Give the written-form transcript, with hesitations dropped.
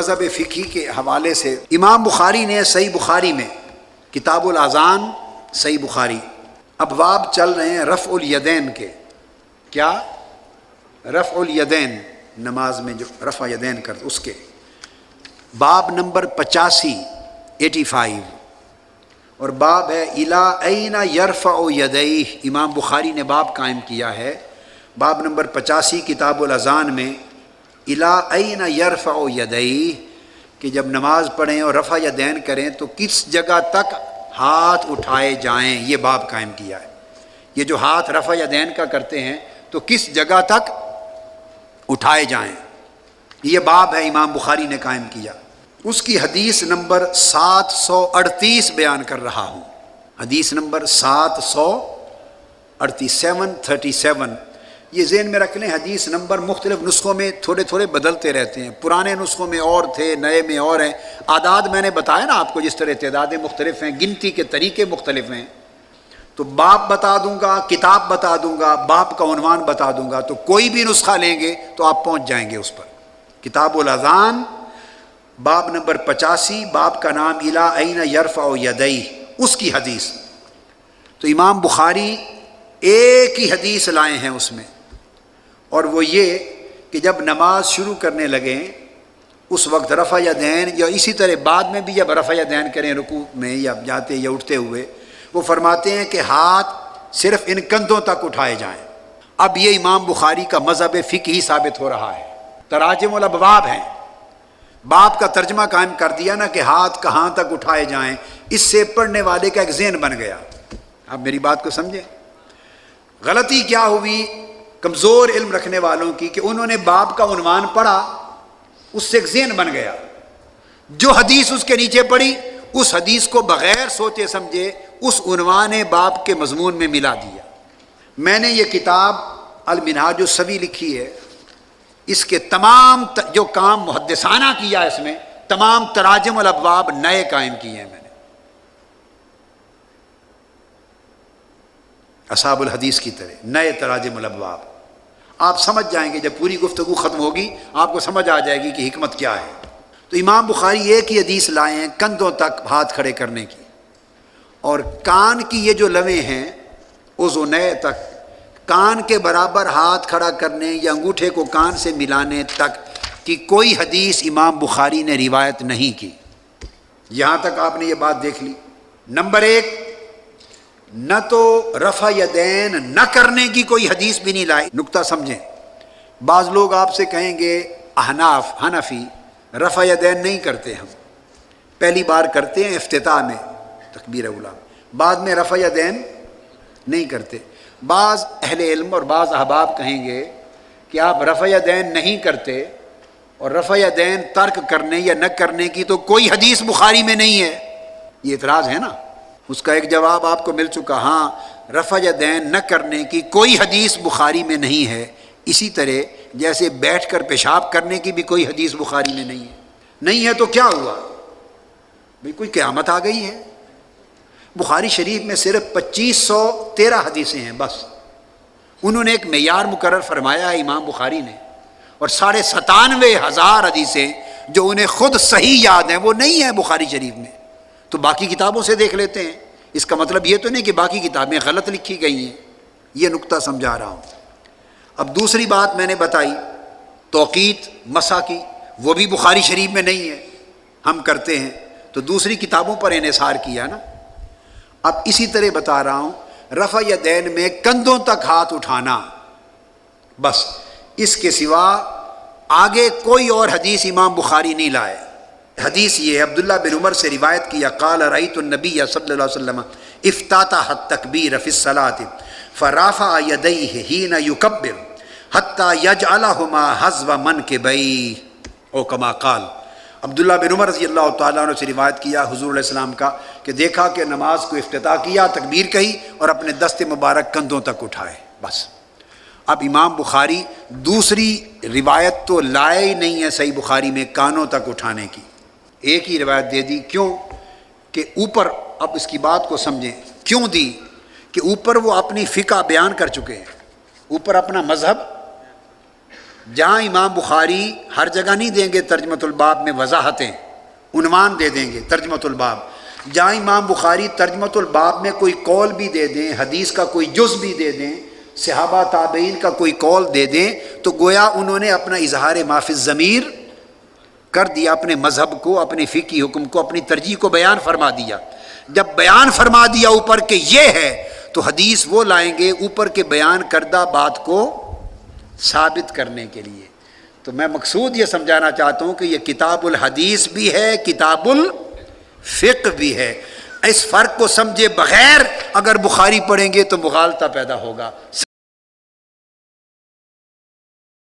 مذہب فقہی کے حوالے سے امام بخاری نے صحیح بخاری میں کتاب الاذان صحیح بخاری ابواب چل رہے ہیں رفع الیدین کے. کیا؟ رفع الیدین، نماز میں جو رفع یدین کرتے اس کے باب نمبر 85 اور باب ہے الی این یرفع یدیہ. امام بخاری نے باب قائم کیا ہے باب نمبر 85 کتاب الاذان میں الی این یرفع یدیہ کہ جب نماز پڑھیں اور رفع یدین کریں تو کس جگہ تک ہاتھ اٹھائے جائیں. یہ باب قائم کیا ہے. یہ جو ہاتھ رفع یدین کا کرتے ہیں تو کس جگہ تک اٹھائے جائیں، یہ باب ہے امام بخاری نے قائم کیا. اس کی حدیث نمبر 738 بیان کر رہا ہوں. حدیث نمبر 737 یہ ذہن میں رکھ لیں. حدیث نمبر مختلف نسخوں میں تھوڑے تھوڑے بدلتے رہتے ہیں. پرانے نسخوں میں اور تھے، نئے میں اور ہیں. اعداد میں نے بتایا نا آپ کو، جس طرح تعدادیں مختلف ہیں، گنتی کے طریقے مختلف ہیں. تو باب بتا دوں گا، کتاب بتا دوں گا، باب کا عنوان بتا دوں گا، تو کوئی بھی نسخہ لیں گے تو آپ پہنچ جائیں گے اس پر. کتاب الاذان باب نمبر 85، باب کا نام الی این یرفع یدیہ، اس کی حدیث. تو امام بخاری ایک ہی حدیث لائے ہیں اس میں، اور وہ یہ کہ جب نماز شروع کرنے لگیں اس وقت رفع یدین، یا اسی طرح بعد میں بھی جب رفع یدین کریں رکوع میں یا جاتے یا اٹھتے ہوئے، وہ فرماتے ہیں کہ ہاتھ صرف ان کندھوں تک اٹھائے جائیں. اب یہ امام بخاری کا مذہب فقہی ثابت ہو رہا ہے. تراجم الابواب ہیں، باب کا ترجمہ قائم کر دیا نا کہ ہاتھ کہاں تک اٹھائے جائیں. اس سے پڑھنے والے کا ایک ذہن بن گیا. آپ میری بات کو سمجھیں. غلطی کیا ہوئی کمزور علم رکھنے والوں کی کہ انہوں نے باب کا عنوان پڑھا، اس سے ایک ذہن بن گیا، جو حدیث اس کے نیچے پڑھی اس حدیث کو بغیر سوچے سمجھے اس عنوان باب کے مضمون میں ملا دیا. میں نے یہ کتاب المنہاج السوی لکھی ہے، اس کے تمام جو کام محدثانہ کیا اس میں، تمام تراجم الابواب نئے قائم کیے ہیں میں نے، اصحاب الحدیث کی طرح نئے تراجم الابواب. آپ سمجھ جائیں گے جب پوری گفتگو ختم ہوگی، آپ کو سمجھ آ جائے گی کہ حکمت کیا ہے. تو امام بخاری ایک ہی حدیث لائے ہیں کندھوں تک ہاتھ کھڑے کرنے کی، اور کان کی یہ جو لویں ہیں اذنین تک، کان کے برابر ہاتھ کھڑا کرنے یا انگوٹھے کو کان سے ملانے تک کی کوئی حدیث امام بخاری نے روایت نہیں کی. یہاں تک آپ نے یہ بات دیکھ لی. نمبر 1، نہ تو رفع یدین نہ کرنے کی کوئی حدیث بھی نہیں لائی. نقطہ سمجھیں. بعض لوگ آپ سے کہیں گے احناف حنفی رفع یدین نہیں کرتے، ہم پہلی بار کرتے ہیں افتتاح میں تکبیر اولیٰ، بعد میں رفع یدین نہیں کرتے. بعض اہل علم اور بعض احباب کہیں گے کہ آپ رفع یدین نہیں کرتے، اور رفع یدین ترک کرنے یا نہ کرنے کی تو کوئی حدیث بخاری میں نہیں ہے. یہ اعتراض ہے نا، اس کا ایک جواب آپ کو مل چکا. ہاں، رفع یدین نہ کرنے کی کوئی حدیث بخاری میں نہیں ہے، اسی طرح جیسے بیٹھ کر پیشاب کرنے کی بھی کوئی حدیث بخاری میں نہیں ہے. نہیں ہے تو کیا ہوا بھئی؟ کوئی قیامت آ گئی ہے؟ بخاری شریف میں صرف 2513 حدیثیں ہیں بس. انہوں نے ایک معیار مقرر فرمایا ہے امام بخاری نے، اور 97,500 حدیثیں جو انہیں خود صحیح یاد ہیں وہ نہیں ہیں بخاری شریف میں. تو باقی کتابوں سے دیکھ لیتے ہیں. اس کا مطلب یہ تو نہیں کہ باقی کتابیں غلط لکھی گئی ہیں. یہ نقطہ سمجھا رہا ہوں. اب دوسری بات میں نے بتائی توقیت مسح کی، وہ بھی بخاری شریف میں نہیں ہے، ہم کرتے ہیں تو دوسری کتابوں پر انحصار کیا نا. اب اسی طرح بتا رہا ہوں رفع یدین میں کندھوں تک ہاتھ اٹھانا، بس اس کے سوا آگے کوئی اور حدیث امام بخاری نہیں لائے. حدیث یہ عبداللہ بن عمر سے روایت کیا، قال رأیت النبی صلی اللہ علیہ وسلم افتتح التکبیر فی الصلاۃ فرافع یدیہ حین یکبر حتی یجعلہما حذو منکبیہ او کما قال. عبداللہ بن عمر رضی اللہ تعالیٰ عنہ سے روایت کیا حضور علیہ السلام کا کہ دیکھا کہ نماز کو افتتاح کیا، تکبیر کہی اور اپنے دست مبارک کندھوں تک اٹھائے بس. اب امام بخاری دوسری روایت تو لائے ہی نہیں ہے صحیح بخاری میں کانوں تک اٹھانے کی، ایک ہی روایت دے دی. کیوں کہ اوپر، اب اس کی بات کو سمجھیں کیوں دی، کہ اوپر وہ اپنی فقہ بیان کر چکے ہیں، اوپر اپنا مذہب جہاں امام بخاری ہر جگہ نہیں دیں گے ترجمۃ الباب میں وضاحتیں، عنوان دے دیں گے ترجمۃ الباب، جہاں امام بخاری ترجمۃ الباب میں کوئی قول بھی دے دیں، حدیث کا کوئی جز بھی دے دیں، صحابہ تابعین کا کوئی قول دے دیں، تو گویا انہوں نے اپنا اظہار ما فی الضمیر کر دیا، اپنے مذہب کو، اپنے فقہی حکم کو، اپنی ترجیح کو بیان فرما دیا۔ جب بیان فرما دیا اوپر کہ یہ ہے، تو حدیث وہ لائیں گے اوپر کے بیان کردہ بات کو ثابت کرنے کے لیے۔ تو میں مقصود یہ سمجھانا چاہتا ہوں کہ یہ کتاب الحدیث بھی ہے، کتاب الفقہ بھی ہے۔ اس فرق کو سمجھے بغیر اگر بخاری پڑھیں گے تو مغالطہ پیدا ہوگا۔